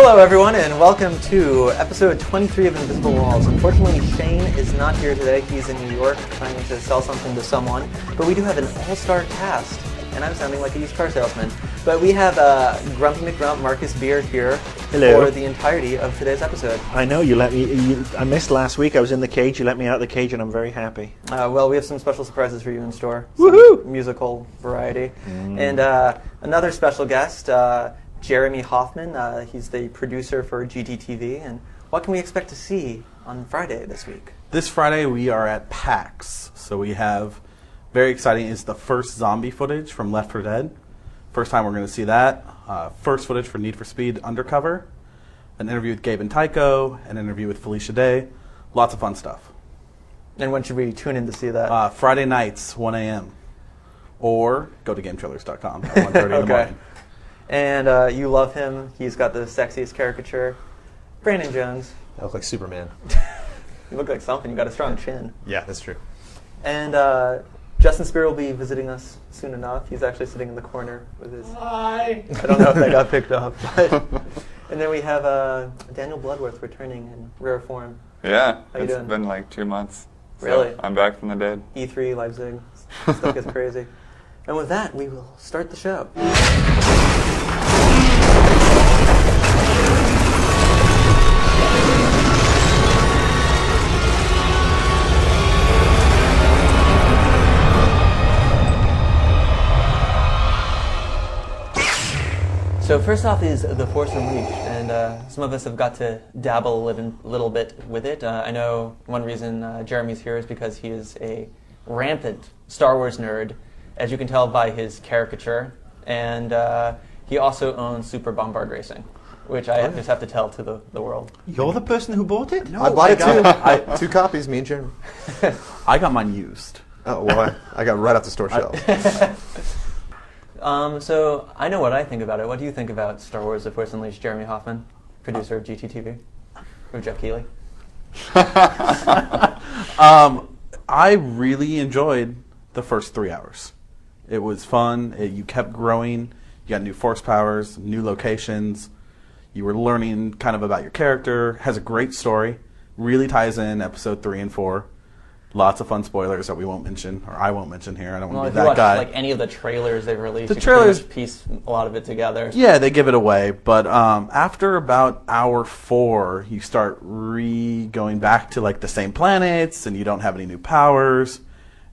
Hello, everyone, and welcome to episode 23 of Invisible Walls. Unfortunately, Shane is not here today. He's in New York trying to sell something to someone. But we do have an all-star cast, and I'm sounding like a used car salesman. But we have Grumpy McGrump, Marcus Beard here for the entirety of today's episode. I know, you let me. I missed last week. I was in the cage. You let me out of the cage, and I'm very happy. Well, we have some special surprises for you in store. Woohoo! Some musical variety. And another special guest, Jeremy Hoffman. He's the producer for GTTV. And what can we expect to see on Friday this week? This Friday we are at PAX. So we have, very exciting, is the first zombie footage from Left 4 Dead. First time we're going to see that. First footage for Need for Speed Undercover. An interview with Gabe and Tycho. An interview with Felicia Day. Lots of fun stuff. And when should we tune in to see that? Friday nights, 1 a.m. Or go to GameTrailers.com at 1:30 in the morning. And you love him. He's got the sexiest caricature. Brandon Jones. I look like Superman. You look like something. You got a strong chin. Yeah, that's true. And Justin Spear will be visiting us soon enough. He's actually sitting in the corner with his... Hi! I don't know if that got picked up. But and then we have Daniel Bloodworth returning in rare form. Yeah, How you doing? It's been like 2 months. So Really? I'm back from the dead. E3, Leipzig. Stuff gets crazy. And with that, we will start the show. So first off is The Force Unleashed, and some of us have got to dabble a little bit with it. I know one reason Jeremy's here is because he is a rampant Star Wars nerd, as you can tell by his caricature, and he also owns Super Bombard Racing, which I just have to tell to the world. You're the person who bought it? No, I bought it too. 2 copies, me and Jeremy. I got mine used. Oh, well, I got right off the store shelf. So I know what I think about it. What do you think about Star Wars: The Force Unleashed? Jeremy Hoffman, producer of GTTV, or Jeff Keighley. I really enjoyed the first 3 hours. It was fun. You kept growing. You got new force powers, new locations. You were learning kind of about your character. Has a great story. Really ties in episode 3 and 4. Lots of fun spoilers that we won't mention, or I won't mention here. I don't want to be that guy. Like any of the trailers they've released, The you trailers can piece a lot of it together. Yeah, they give it away, but after about hour 4, you start going back to like the same planets, and you don't have any new powers,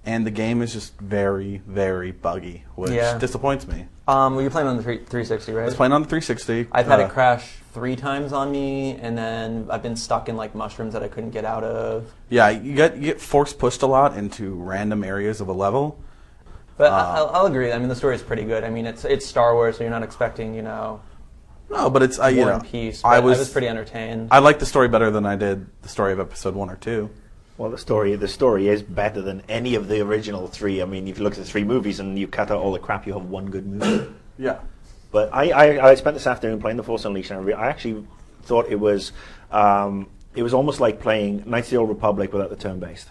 and the game is just very, very buggy, which disappoints me. Were you playing on the 360, right? I was playing on the 360. I've had it crash 3 times on me, and then I've been stuck in like mushrooms that I couldn't get out of. Yeah, you get force pushed a lot into random areas of a level. But I'll agree. I mean, the story is pretty good. I mean, it's Star Wars, so you're not expecting, No, but it's War and Peace. But I was pretty entertained. I like the story better than I did the story of episode 1 or 2. Well, the story is better than any of the original 3. I mean, if you look at the 3 movies and you cut out all the crap, you have one good movie. Yeah. But I spent this afternoon playing The Force Unleashed, and I actually thought it was almost like playing Knights of the Old Republic without the turn-based.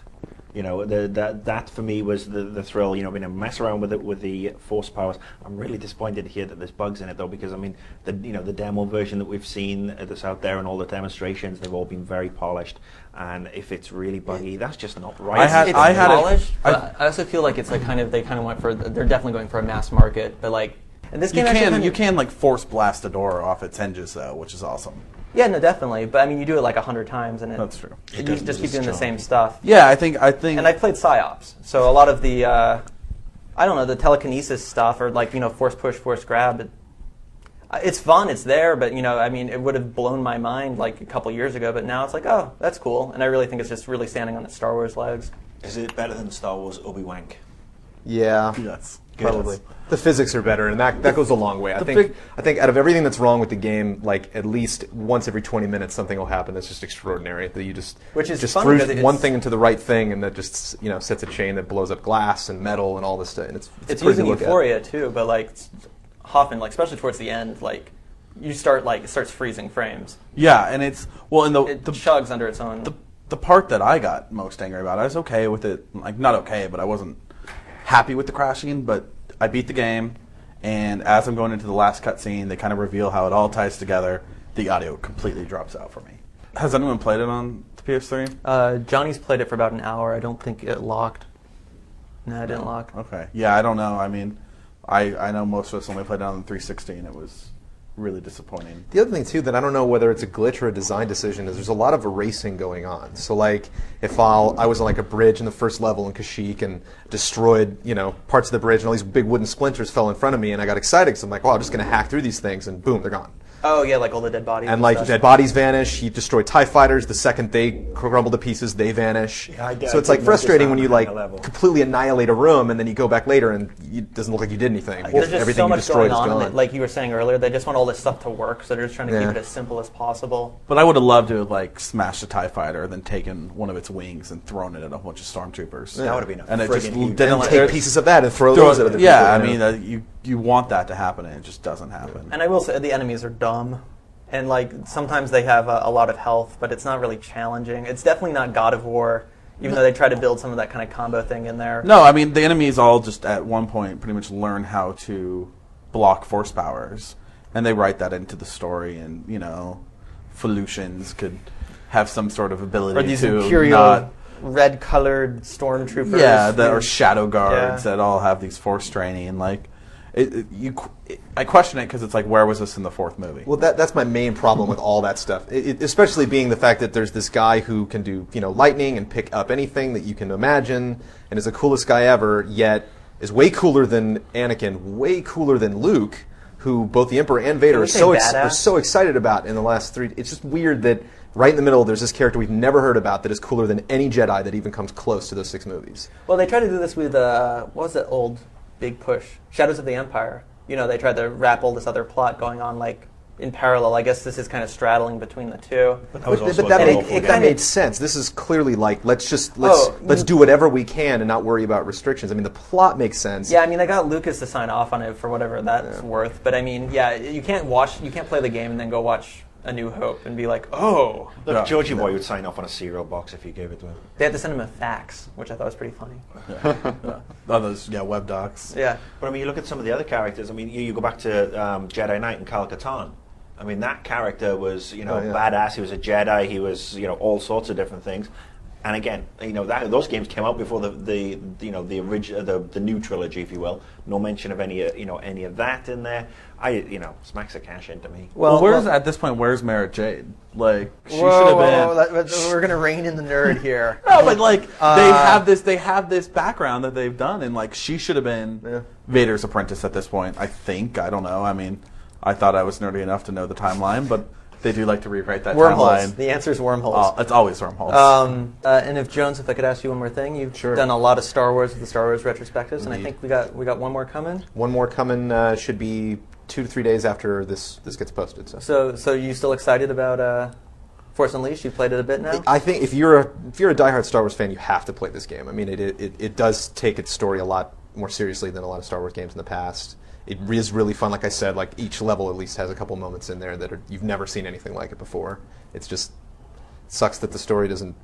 You know, that for me was the thrill. You know, being able to mess around with it with the force powers. I'm really disappointed to hear that there's bugs in it though, because I mean, the demo version that we've seen that's out there and all the demonstrations, they've all been very polished. And if it's really buggy, that's just not right. It's polished, but I also feel like it's like they kind of went for. They're definitely going for a mass market, but like. And this game you can like force blast a door off its hinges though, which is awesome. Yeah, no, definitely. But I mean, you do it like 100 times, and that's true. You just keep doing the same stuff. Yeah, I think. And I played PsyOps, so a lot of the, I don't know, the telekinesis stuff, or like force push, force grab. It's fun. It's there, but I mean, it would have blown my mind like a couple years ago. But now it's like, oh, that's cool. And I really think it's just really standing on its Star Wars legs. Is it better than Star Wars Obi-Wan? Yeah. Yes. Probably. The physics are better, and that goes a long way. I think out of everything that's wrong with the game, like at least once every 20 minutes something will happen that's just extraordinary. That you just threw one thing into the right thing, and that just sets a chain that blows up glass and metal and all this stuff. And it's using Euphoria too, but like Hoffman, like especially towards the end, like you start it starts freezing frames. Yeah, and it's it chugs under its own. The part that I got most angry about, I was okay with it, like not okay, but I wasn't happy with the crashing, but I beat the game, and as I'm going into the last cutscene, they kind of reveal how it all ties together, the audio completely drops out for me. Has anyone played it on the PS3? Johnny's played it for about an hour. I don't think it locked. No, it didn't lock. Okay. Yeah, I don't know. I mean, I know most of us only played it on the 360, and it was really disappointing. The other thing too that I don't know whether it's a glitch or a design decision is there's a lot of erasing going on. So like if I was on like a bridge in the first level in Kashyyyk and destroyed parts of the bridge and all these big wooden splinters fell in front of me and I got excited because I'm like, I'm just going to hack through these things and boom, they're gone. Oh yeah, like all the dead bodies. And like stuff. dead bodies vanish. You destroy TIE fighters. The second they crumble to pieces, they vanish. Yeah, I so it's like did frustrating when notice you that like on a high level. completely annihilate a room and then you go back later and it doesn't look like you did anything. There's just everything so you much destroyed going is on. gone. Like you were saying earlier, they just want all this stuff to work, so they're just trying to Yeah. keep it as simple as possible. But I would have loved to have like smashed a TIE fighter, then taken one of its wings and thrown it at a bunch of stormtroopers. That would have been a And it just friggin' huge- didn't and like take pieces of that and throw those at other people. Yeah, I mean, you want that to happen, and it just doesn't happen. And I will say the enemies are dumb, and like sometimes they have a lot of health, but it's not really challenging. It's definitely not God of War, even though they try to build some of that kind of combo thing in there. No, I mean, the enemies all just at one point pretty much learn how to block force powers, and they write that into the story, and Felucians could have some sort of ability Or these to Imperial not... red-colored stormtroopers. Yeah, or shadow guards Yeah. that all have these force training. Like, I question it because it's like, where was this in the fourth movie? Well, that's my main problem with all that stuff, especially being the fact that there's this guy who can do lightning and pick up anything that you can imagine, and is the coolest guy ever. Yet is way cooler than Anakin, way cooler than Luke, who both the Emperor and Vader we are say so badass? are so excited about in the last three. It's just weird that right in the middle there's this character we've never heard about that is cooler than any Jedi that even comes close to those 6 movies. Well, they tried to do this with what was that old big push, Shadows of the Empire. They tried to wrap all this other plot going on like in parallel. I guess this is kind of straddling between the two. That was also But that a made, awful that game. made sense. This is clearly like let's Oh, do whatever we can and not worry about restrictions. I mean, the plot makes sense. Yeah, I mean, they got Lucas to sign off on it for whatever that's worth. But I mean, yeah, you can't play the game and then go watch A New Hope and be like, oh. Look, Yeah. Georgie Boy would sign off on a cereal box if you gave it to him. They had to send him a fax, which I thought was pretty funny. Oh, those web docs. Yeah. But I mean, you look at some of the other characters. I mean, you go back to Jedi Knight and Kal Katarn. I mean, that character was, badass. He was a Jedi. He was, all sorts of different things. And again, those games came out before the original, the new trilogy, if you will. No mention of any of that in there. Smacks of cash into me. Well, at this point, where's Merritt Jade? Like, she should Whoa, have been. we're gonna rein in the nerd here. No, but like they have this background that they've done, and like she should have been Vader's apprentice at this point. I think. I don't know. I mean, I thought I was nerdy enough to know the timeline, but they do like to rewrite that Wormholes. timeline. The answer is wormholes. Oh, it's always wormholes. And if Jones, if I could ask you one more thing, you've done a lot of Star Wars with the Star Wars retrospectives, and I think we got one more coming. One more coming should be 2 to 3 days after this gets posted. So you still excited about Force Unleashed? You played it a bit now. I think if you're a diehard Star Wars fan, you have to play this game. I mean, it does take its story a lot more seriously than a lot of Star Wars games in the past. It is really fun. Like I said, like each level at least has a couple moments in there that you've never seen anything like it before. It's just sucks that the story doesn't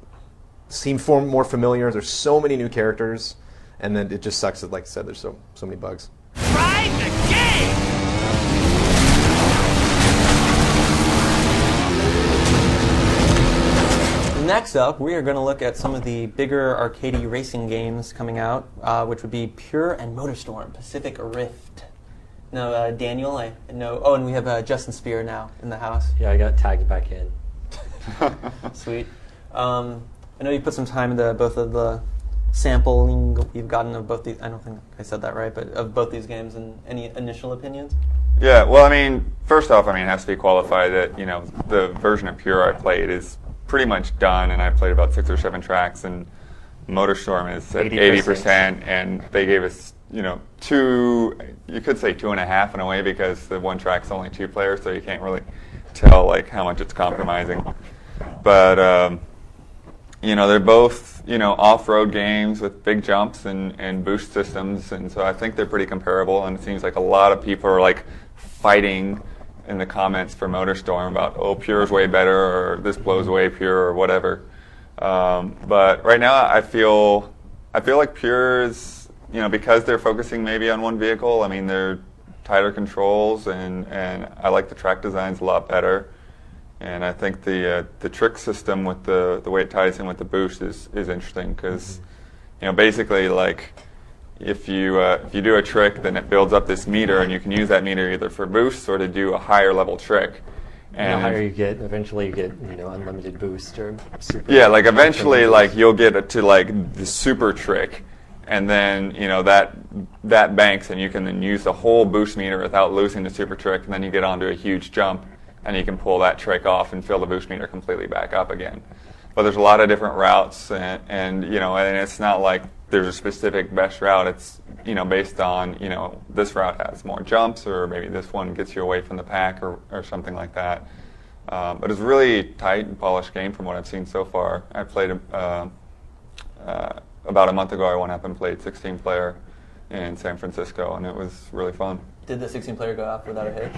seem more familiar. There's so many new characters, and then it just sucks that, like I said, there's so many bugs. Try the game! Next up, we are going to look at some of the bigger arcadey racing games coming out, which would be Pure and MotorStorm, Pacific Rift. No, Daniel, I know. Oh, and we have Justin Spear now in the house. Yeah, I got tagged back in. Sweet. I know you put some time into both of the sampling you've gotten of both these. I don't think I said that right, but of both these games. And any initial opinions? Yeah, well, I mean, first off, it has to be qualified that, the version of Pure I played is pretty much done, and I played about 6 or 7 tracks, and MotorStorm is at 80%, and they gave us, two, you could say 2.5 in a way, because the one track's only 2 players, so you can't really tell, like, how much it's compromising. But, they're both, off-road games with big jumps and boost systems, and so I think they're pretty comparable, and it seems like a lot of people are, like, fighting in the comments for MotorStorm about, oh, Pure's way better, or this blows away Pure, or whatever. But right now, I feel like Pure's, because they're focusing maybe on one vehicle. I mean, they're tighter controls, and I like the track designs a lot better. And I think the trick system with the way it ties in with the boost is interesting because, basically like if you do a trick, then it builds up this meter, and you can use that meter either for boosts or to do a higher level trick. And the higher you get, eventually you get unlimited boost or super. Yeah, like eventually, like you'll get to like the super trick, and then that banks, and you can then use the whole boost meter without losing the super trick, and then you get onto a huge jump, and you can pull that trick off and fill the boost meter completely back up again. But there's a lot of different routes, and it's not like there's a specific best route. It's based on this route has more jumps, or maybe this one gets you away from the pack, or something like that. But it's a really tight and polished game from what I've seen so far. I played about a month ago. I went up and played 16 player in San Francisco, and it was really fun. Did the 16 player go off without a hitch?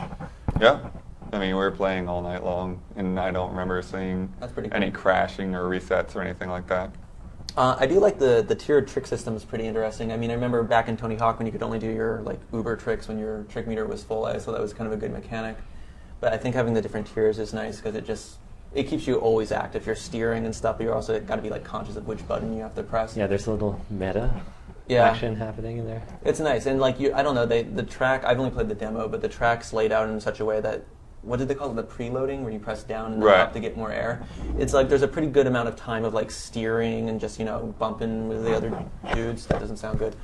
Yeah. I mean, we were playing all night long, and I don't remember seeing any crashing or resets or anything like that. I do like the tiered trick system is pretty interesting. I mean, I remember back in Tony Hawk when you could only do your like uber tricks when your trick meter was full. I thought that was kind of a good mechanic. But I think having the different tiers is nice because it keeps you always active. You're steering and stuff, but you're also got to be like conscious of which button you have to press. Yeah, there's a little meta action happening in there. It's nice, and like I don't know, the track. I've only played the demo, but the track's laid out in such a way that. What did they call it? The preloading, where you press down and then up to get more air. It's like there's a pretty good amount of time of like steering and just bumping with the other dudes. That doesn't sound good.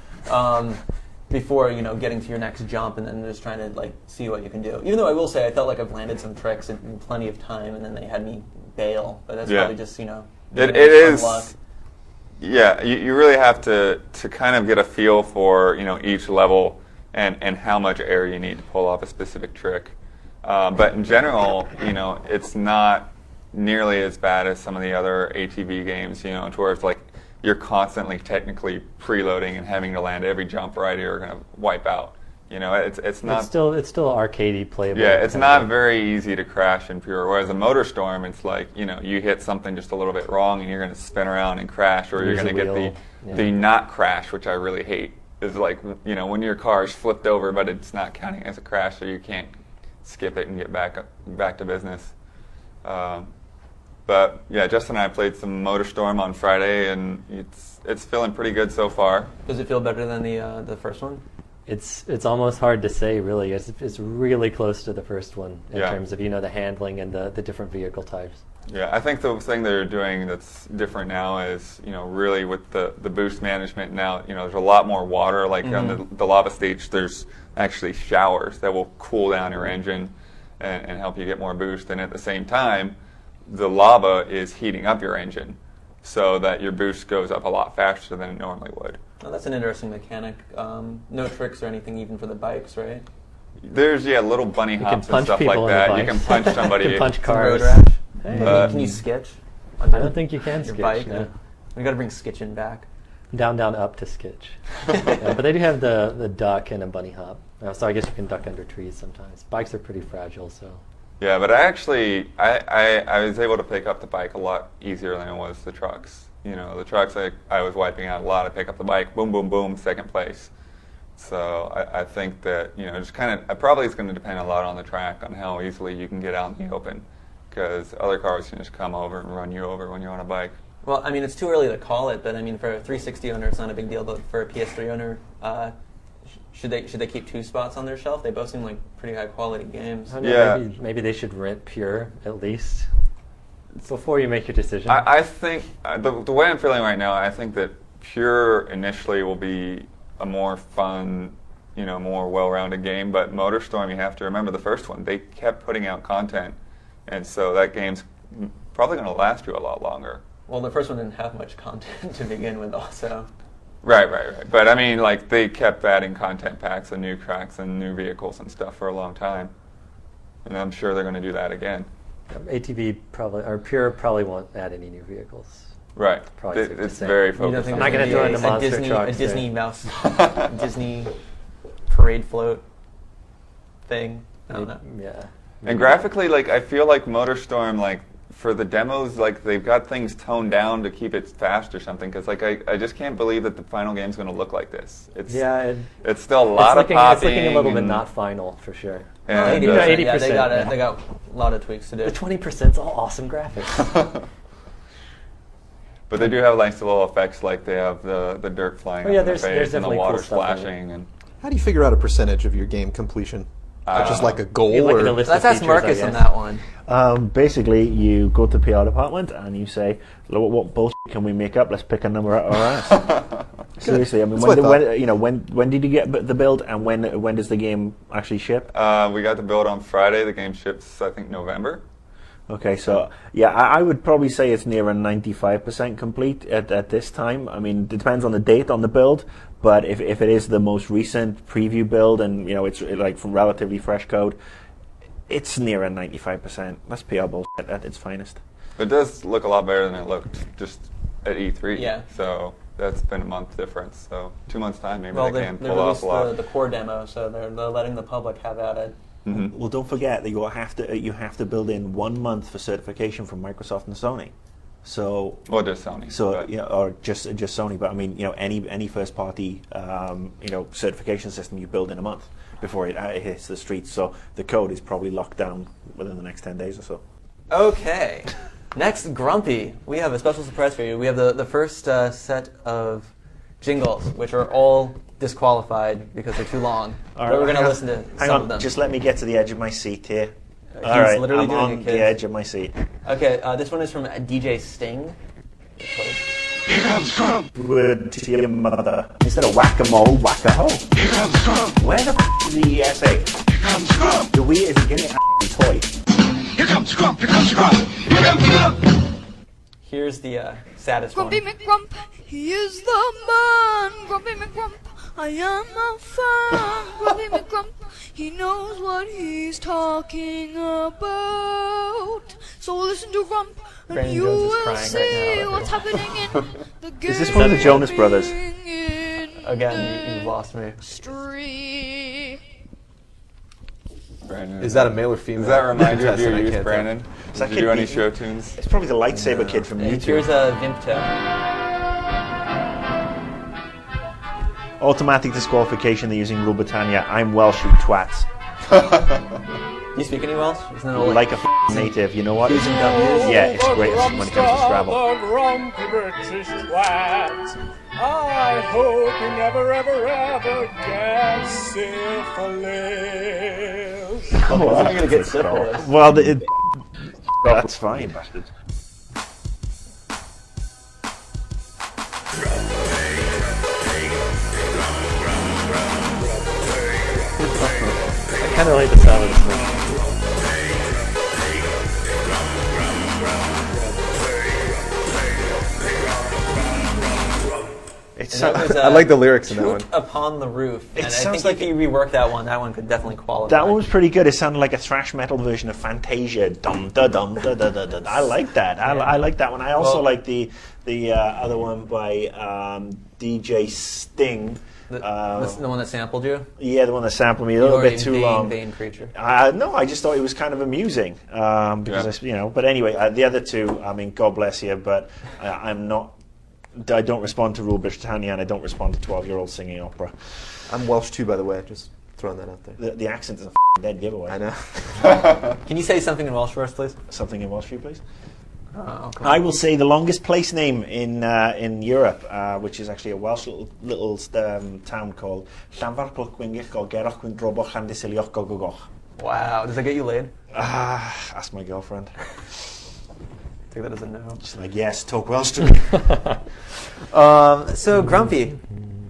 Before getting to your next jump and then just trying to like see what you can do. Even though I will say I felt like I've landed some tricks in plenty of time and then they had me bail. But that's probably just it is. Luck. Yeah, you really have to kind of get a feel for each level and how much air you need to pull off a specific trick. But in general, it's not nearly as bad as some of the other ATV games, to where it's like you're constantly technically preloading and having to land every jump right or you're going to wipe out. It's not. It's still arcadey playable. Yeah, it's not very easy to crash in Pure. Whereas a MotorStorm, it's like you hit something just a little bit wrong and you're going to spin around and crash, or you're going to get the not crash, which I really hate. Is like when your car's flipped over, but it's not counting as a crash, so you can't skip it and get back to business. But yeah, Justin and I played some MotorStorm on Friday, and it's feeling pretty good so far. Does it feel better than the first one? It's almost hard to say, really. It's really close to the first one in terms of the handling and the different vehicle types. Yeah, I think the thing they're doing that's different now is really with the boost management now. There's a lot more water. Like on the lava stage, there's actually showers that will cool down your engine and help you get more boost. And at the same time, the lava is heating up your engine so that your boost goes up a lot faster than it normally would. Oh, that's an interesting mechanic. No tricks or anything even for the bikes, right? There's little bunny hops and stuff like that. You can punch somebody. You can punch cars. Road rash. Hey. Can you sketch? I don't think you can your sketch. Bike? No. We got to bring sketching back. Down, up to sketch. But they do have the duck and a bunny hop. So I guess you can duck under trees sometimes. Bikes are pretty fragile, so. Yeah, but I was able to pick up the bike a lot easier than it was the trucks. The trucks I was wiping out a lot. I pick up the bike, boom, boom, boom, second place. So I think that just kind of probably it's going to depend a lot on the track, on how easily you can get out in the open, because other cars can just come over and run you over when you're on a bike. Well, I mean, it's too early to call it, but I mean, for a 360 owner, it's not a big deal. But for a PS3 owner, should they keep two spots on their shelf? They both seem like pretty high quality games. Yeah. Maybe they should rent Pure at least before you make your decision. I think the way I'm feeling right now, I think that Pure initially will be a more fun, more well-rounded game. But MotorStorm, you have to remember the first one. They kept putting out content, and so that game's probably going to last you a lot longer. Well, the first one didn't have much content to begin with, also. Right. But I mean, like, they kept adding content packs and new tracks and new vehicles and stuff for a long time. And I'm sure they're going to do that again. ATV probably, or Pure probably won't add any new vehicles. Right. Probably it's very focused. I'm not going to throw in the monster Disney, trucks. A Disney mouse, Disney parade float thing. I don't know. Yeah. And graphically, like, I feel like MotorStorm, like, for the demos, like they've got things toned down to keep it fast or something. Because like I just can't believe that the final game's going to look like this. It's it's still a lot of popping. It's looking a little bit and- not final for sure. and, 80%, Yeah, they got yeah. they got a lot of tweaks to do. The 20%'s all awesome graphics. But they do have nice little effects, like they have the dirt flying Oh, yeah, up in the there's face and the definitely cool water stuff in it. splashing. And How do you figure out a percentage of your game completion? Just like a goal, You look at or the list Let's of ask features, I Marcus on guess. that one. Basically, you go to the PR department and you say, "Look, what bullshit can we make up? Let's pick a number out of our ass." Seriously, I mean, That's what I when did you get the build, and when does the game actually ship? we got the build on Friday. The game ships, I think, November. Okay, so yeah, I would probably say it's near a 95% complete at this time. I mean, it depends on the date on the build, but if it is the most recent preview build and it's like from relatively fresh code, it's near a 95%. That's PR bullshit at its finest. It does look a lot better than it looked just at E3. Yeah. So that's been a month difference. So 2 months time, maybe Well, they they can pull off released a lot. the core demo, so they're letting the public have at it. Mm-hmm. Well, don't forget that you have to build in 1 month for certification from Microsoft and Sony. So Well, just Sony. So but- or just Sony, but I mean, any first party certification system you build in a month before it hits the streets. So the code is probably locked down within the next 10 days or so. Okay. Next, Grumpy. We have a special surprise for you. We have the first set of jingles, which are all disqualified because they're too long. But we're going to listen to Hang some on, of them. just let me get to the edge of my seat here. He's All right, literally I'm doing on it, the kids. edge of my seat. Okay, this one is from DJ Sting. Here comes Trump. Word to your mother. Instead of whack-a-mole, whack-a-hole. Here comes Trump. Where the f*** is the ESA? Here comes Trump. The Wii isn't getting a toy. Here comes Trump. Here comes Trump. Here comes Trump. Here's the saddest one. Grumpy McGrump, he is the man. Grumpy McGrump, I am a fan. Grumpy McGrump, he knows what he's talking about. So listen to Grump, and Brandon you Jones is will crying right see now. what's happening in the game. Is this one of the Jonas Brothers? Again, you've lost me. Street. Brandon, is that a male or female? Does that remind you of Yes, and your I youth, can't tell. Brandon? Is that Did you kid do any beaten? show tunes? It's probably the lightsaber kid from And YouTube. here's a Vimpto. Automatic disqualification, they're using Rule Britannia. I'm Welsh, you twats. Do you speak any Welsh? Isn't it all Like a native, you know what? Q's and W's? Yeah, it's great when it comes to Scrabble. I hope you never, ever, ever get syphilis. Oh, You're going to get syphilis. well, that's fine. I kind of like the sound of this one. It's And that was, I like the lyrics in that Shoot one. Upon the Roof. And I sounds think like if you rework that one could definitely qualify. that one was pretty good. It sounded like a thrash metal version of Fantasia. Dum da dum da da da da. I like that. I like that one. I also Well- like the other one by DJ Sting. The one that sampled you? Yeah, the one that sampled me a little You're bit a too vain, long. vain creature. No, I just thought it was kind of amusing because But anyway, the other two, I mean, God bless you, but I'm not. I don't respond to Rule Britannia, and I don't respond to 12-year-olds singing opera. I'm Welsh too, by the way. Just throwing that out there. The accent is a dead giveaway. I know. Can you say something in Welsh for us, please? Something in Welsh for you, please. Okay. I will say the longest place name in Europe, which is actually a Welsh little town called Llanfairpwll Gwyngyll or Gerach Gwyn Droboch Llandysiliach Gogogoch. Wow. Does that get you laid? Ask my girlfriend. Take that as a no. She's like, yes, talk Welsh to me. So Grumpy,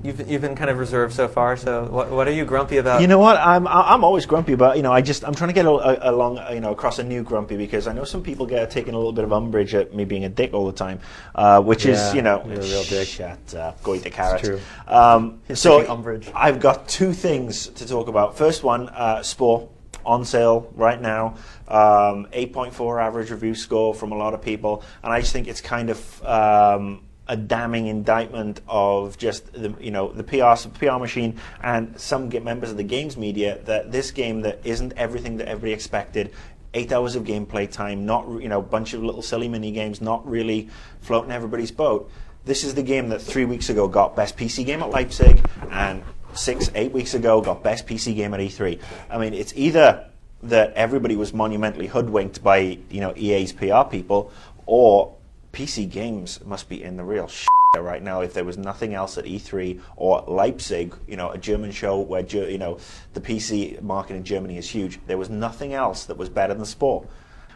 you've been kind of reserved so far. So what are you grumpy about? You know what? I'm always grumpy, but I'm trying to get along across a new grumpy because I know some people get taking a little bit of umbrage at me being a dick all the time, which is you're a real dick. Shut up, go eat the carrot. true. So taking umbrage. I've got two things to talk about. First one, Spore. On sale right now, 8.4 average review score from a lot of people, and I just think it's kind of a damning indictment of just the PR machine and some members of the games media that this game that isn't everything that everybody expected. 8 hours of gameplay time, not a bunch of little silly mini games, not really floating everybody's boat. This is the game that 3 weeks ago got best PC game at Leipzig, and 8 weeks ago got best PC game at E3. I mean, it's either that everybody was monumentally hoodwinked by EA's PR people, or PC games must be in the real shit right now. If there was nothing else at E3 or Leipzig, a German show where the PC market in Germany is huge, there was nothing else that was better than sport.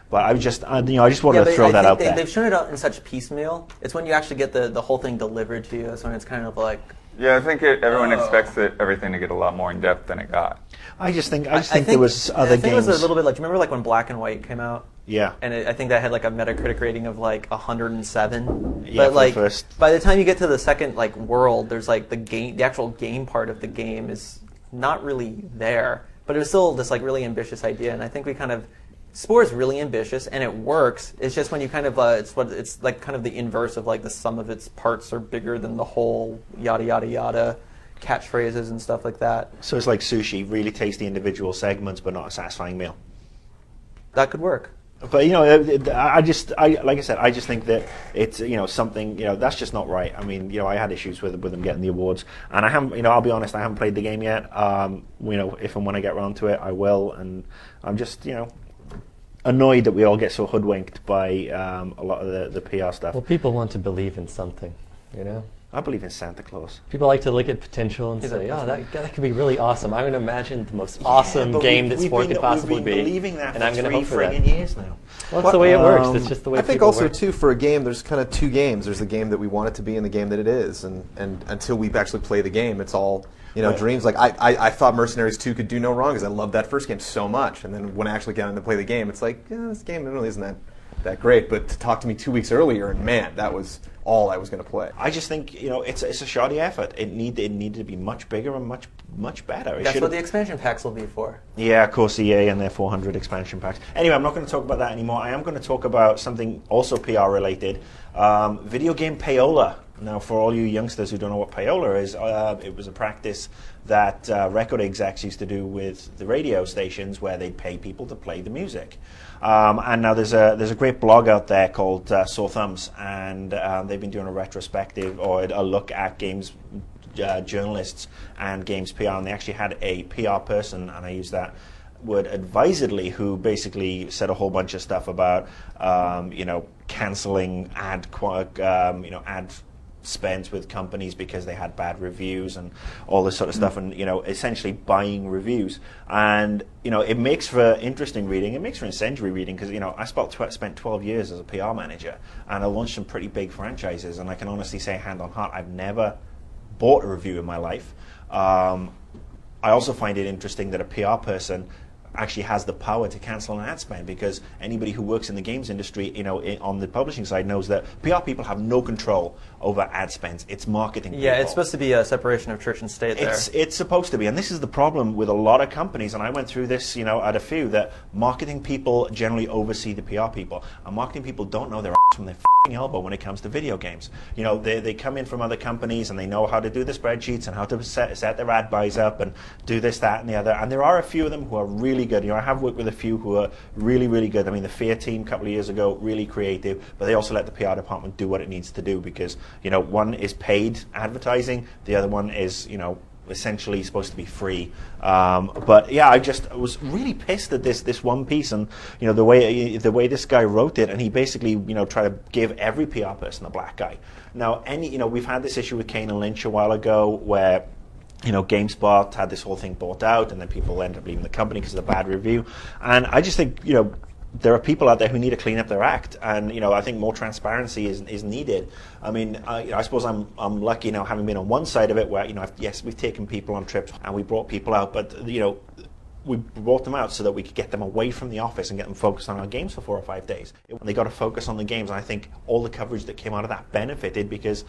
But I just wanted to throw that out there. They've shown it out in such piecemeal. It's when you actually get the whole thing delivered to you. That's when it's kind of like. Yeah, I think everyone expects everything to get a lot more in depth than it got. I just think there was other games. It was a little bit like. Do you remember like when Black and White came out? Yeah. And I think that had like a Metacritic rating of like 107. Yeah, but like first. by the time you get to the second like world, there's like the actual game part of the game is not really there. But it was still this like really ambitious idea, and I think we kind of. Spore is really ambitious and it works. It's just when you kind of it's like kind of the inverse of like the sum of its parts are bigger than the whole, yada yada yada, catchphrases and stuff like that. So it's like sushi, really tasty individual segments, but not a satisfying meal. That could work. But like I said, I just think that it's something that's just not right. I mean, I had issues with them getting the awards, and I haven't. I'll be honest, I haven't played the game yet. If and when I get around to it, I will, and I'm just annoyed that we all get so hoodwinked by a lot of the PR stuff. Well, people want to believe in something, I believe in Santa Claus. People like to look at potential and say, "Oh, that could be really awesome. I'm going to imagine the most awesome game that sport could possibly be." We've been believing that and I'm for going to hope for that. 3 years now. Well, that's the way it works. It's just the way. I think people also work. too, for a game, there's kind of two games. There's the game that we want it to be and the game that it is, and until we actually play the game, it's all. Dreams. Like I thought Mercenaries 2 could do no wrong because I loved that first game so much, and then when I actually got in to play the game, it's like this game really isn't that great. But to talk to me 2 weeks earlier, and man, that was all I was going to play. I just think it's a shoddy effort. It needed to be much bigger and much better. That's what the expansion packs will be for. Yeah, of course, EA and their 400 expansion packs. Anyway, I'm not going to talk about that anymore. I am going to talk about something also PR related. Video game payola. Now, for all you youngsters who don't know what payola is, it was a practice that record execs used to do with the radio stations where they'd pay people to play the music. And now there's a great blog out there called Sore Thumbs, and they've been doing a retrospective or a look at games journalists and games PR, and they actually had a PR person, and I use that word advisedly, who basically said a whole bunch of stuff about canceling ad spends with companies because they had bad reviews and all this sort of stuff, and essentially buying reviews. And it makes for interesting reading. It makes for incendiary reading because I spent 12 years as a PR manager, and I launched some pretty big franchises, and I can honestly say, hand on heart, I've never bought a review in my life. I also find it interesting that a PR person actually has the power to cancel an ad spend, because anybody who works in the games industry, on the publishing side, knows that PR people have no control over ad spends. It's marketing people. Yeah, it's supposed to be a separation of church and state there. It's supposed to be, and this is the problem with a lot of companies, and I went through this, at a few, that marketing people generally oversee the PR people, and marketing people don't know their ass from their f***ing elbow when it comes to video games. They come in from other companies, and they know how to do the spreadsheets and how to set their ad buys up and do this, that, and the other, and there are a few of them who are really good. I have worked with a few who are really, really good. I mean, the Fear team a couple of years ago, really creative, but they also let the PR department do what it needs to do, because, one is paid advertising, the other one is, essentially supposed to be free. But yeah, I was really pissed at this one piece, and the way this guy wrote it, and he basically tried to give every PR person a black eye. Now, we've had this issue with Kane and Lynch a while ago where GameSpot had this whole thing bought out, and then people ended up leaving the company because of the bad review. And I just think, there are people out there who need to clean up their act, and I think more transparency is needed. I mean, I suppose I'm lucky now, having been on one side of it, where yes, we've taken people on trips and we brought people out, but we brought them out so that we could get them away from the office and get them focused on our games for 4 or 5 days. They got to focus on the games, and I think all the coverage that came out of that benefited, because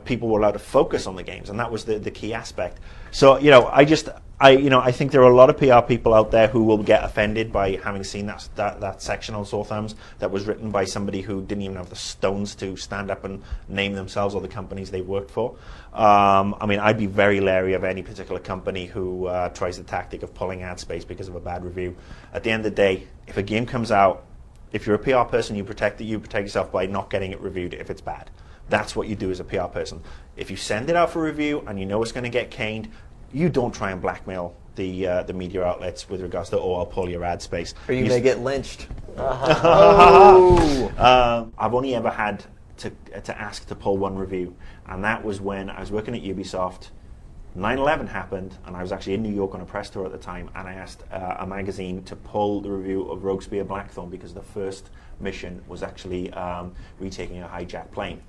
people were allowed to focus on the games, and that was the key aspect. So I think there are a lot of PR people out there who will get offended by having seen that section on Sore Thumbs that was written by somebody who didn't even have the stones to stand up and name themselves or the companies they worked for. I mean, I'd be very leery of any particular company who tries the tactic of pulling ad space because of a bad review. At the end of the day, if a game comes out, if you're a PR person, you protect yourself by not getting it reviewed if it's bad. That's what you do as a PR person. If you send it out for review and you know it's going to get caned, you don't try and blackmail the media outlets with regards to, I'll pull your ad space. Or you may get lynched. I've only ever had to ask to pull one review, and that was when I was working at Ubisoft. 9/11 happened, and I was actually in New York on a press tour at the time, and I asked a magazine to pull the review of Rogue Spear Blackthorn because the first mission was actually retaking a hijacked plane.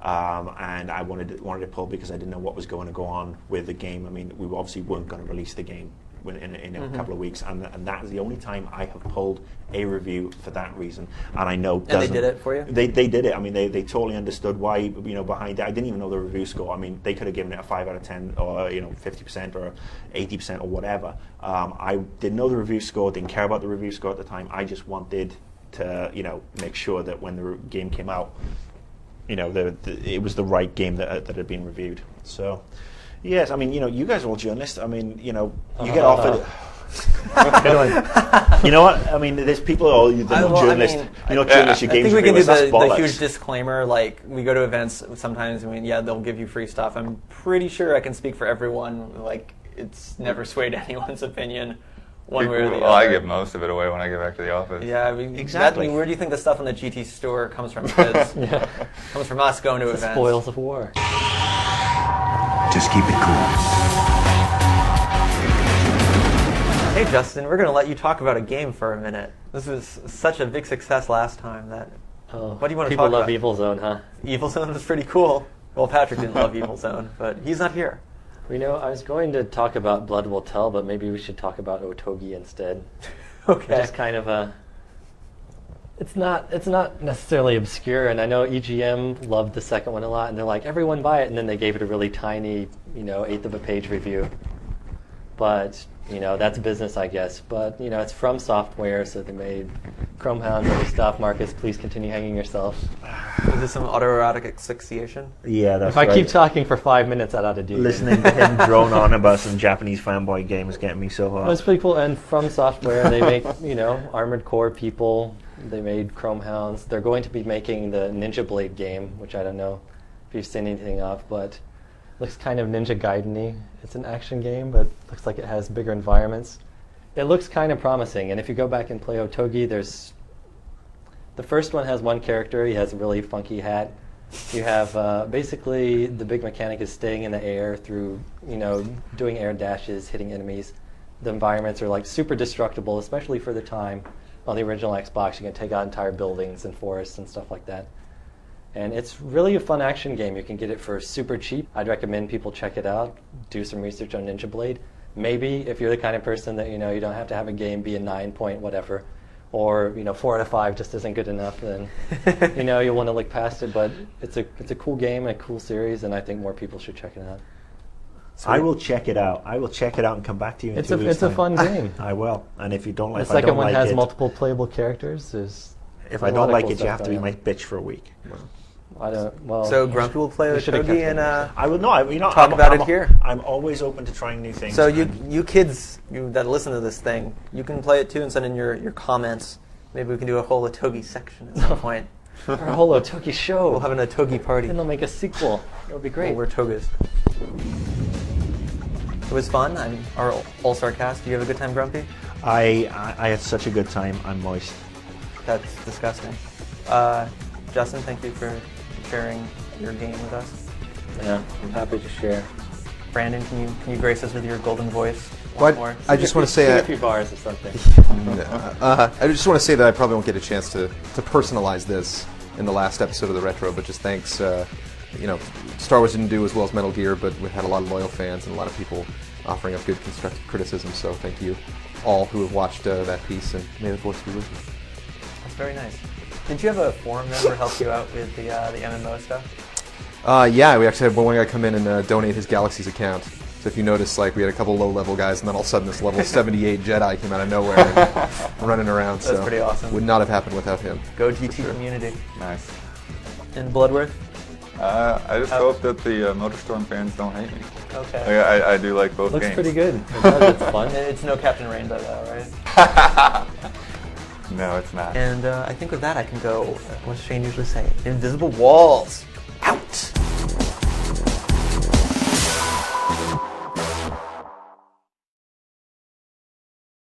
And I wanted it pulled because I didn't know what was going to go on with the game. I mean, we obviously weren't going to release the game in a couple of weeks, and that is the only time I have pulled a review for that reason. And I know and they did it for you? They did it. I mean, they totally understood why, behind it. I didn't even know the review score. I mean, they could have given it a 5 out of 10 or 50% or 80% or whatever. I didn't know the review score, didn't care about the review score at the time. I just wanted to make sure that when the game came out, it was the right game that had been reviewed. So, yes, I mean, you guys are all journalists. I mean, you get offered. You know what? I mean, there's people you're not journalists. You're not journalists. Your games I think we can do the bollocks. huge disclaimer. Like, we go to events sometimes. I mean, they'll give you free stuff. I'm pretty sure I can speak for everyone. Like, it's never swayed anyone's opinion. One way or the other. I give most of it away when I get back to the office. Yeah, I mean, exactly. Where do you think the stuff on the GT store comes from? Because comes from us going to events. The spoils of war. Just keep it cool. Hey, Justin, we're going to let you talk about a game for a minute. This was such a big success last time that. What do you want to talk about? People love Evil Zone, huh? Evil Zone was pretty cool. Well, Patrick didn't love Evil Zone, but he's not here. I was going to talk about Blood Will Tell, but maybe we should talk about Otogi instead. Okay. Which is kind of it's not necessarily obscure, and I know EGM loved the second one a lot, and they're like, everyone buy it, and then they gave it a really tiny, eighth of a page review. But, that's business, I guess. But, it's from Software, so they made Chromehound and other stuff. Marcus, please continue hanging yourself. Is this some autoerotic asphyxiation? Yeah, that's If I keep talking for 5 minutes, that ought to do. Listening to him drone on about some Japanese fanboy game is getting me so hot. That's pretty cool. And from Software, they make, Armored Core people. They made Chromehounds. They're going to be making the Ninja Blade game, which I don't know if you've seen anything of, but looks kind of Ninja Gaiden-y. It's an action game, but looks like it has bigger environments. It looks kind of promising, and if you go back and play Otogi, the first one has one character. He has a really funky hat. You have basically the big mechanic is staying in the air through, doing air dashes, hitting enemies. The environments are like super destructible, especially for the time. On the original Xbox, you can take out entire buildings and forests and stuff like that. And it's really a fun action game. You can get it for super cheap. I'd recommend people check it out, do some research on Ninja Blade. Maybe if you're the kind of person that, you don't have to have a game be a 9 point whatever, or, 4 out of 5 just isn't good enough, then, you'll want to look past it. But it's a cool game and a cool series, and I think more people should check it out. Sweet. I will check it out. and come back to you in 2 weeks' It's a fun game. I will. And if you don't like it, the second one has multiple playable characters. If I don't like it, you have to be my bitch for a week. I don't. Well, so Grumpy will play Otogi, and I will. No, talk about it here. I'm always open to trying new things. So you kids that listen to this thing, you can play it too and send in your comments. Maybe we can do a whole Otogi section at some point. Or a whole Otogi show. We'll have an Otogi party. Then they'll make a sequel. It'll be great. We'll wear togas. It was fun. I'm our All-Star cast. Do you have a good time, Grumpy? I had such a good time. I'm moist. That's disgusting. Justin, thank you for sharing your game with us. Yeah, I'm happy to share. Brandon, can you grace us with your golden voice once more? I just want to say a few bars or something. I just want to say that I probably won't get a chance to personalize this in the last episode of the Retro, but just thanks. Star Wars didn't do as well as Metal Gear, but we had a lot of loyal fans and a lot of people offering up good constructive criticism. So thank you all who have watched that piece, and may the Force be with you. That's very nice. Did you have a forum member help you out with the MMO stuff? Yeah, we actually had one guy come in and donate his Galaxy's account. So if you notice, like, we had a couple low-level guys, and then all of a sudden this level 78 Jedi came out of nowhere and running around. That's pretty awesome. Would not have happened without him. Go GT community. Nice. And Bloodworth? I just hope that the MotorStorm fans don't hate me. Okay. Like, I do like both Looks games. pretty good. It's fun. And it's no Captain Rainbow, though, right? No, it's not. And I think with that, I can go, what does Shane usually say? Invisible walls.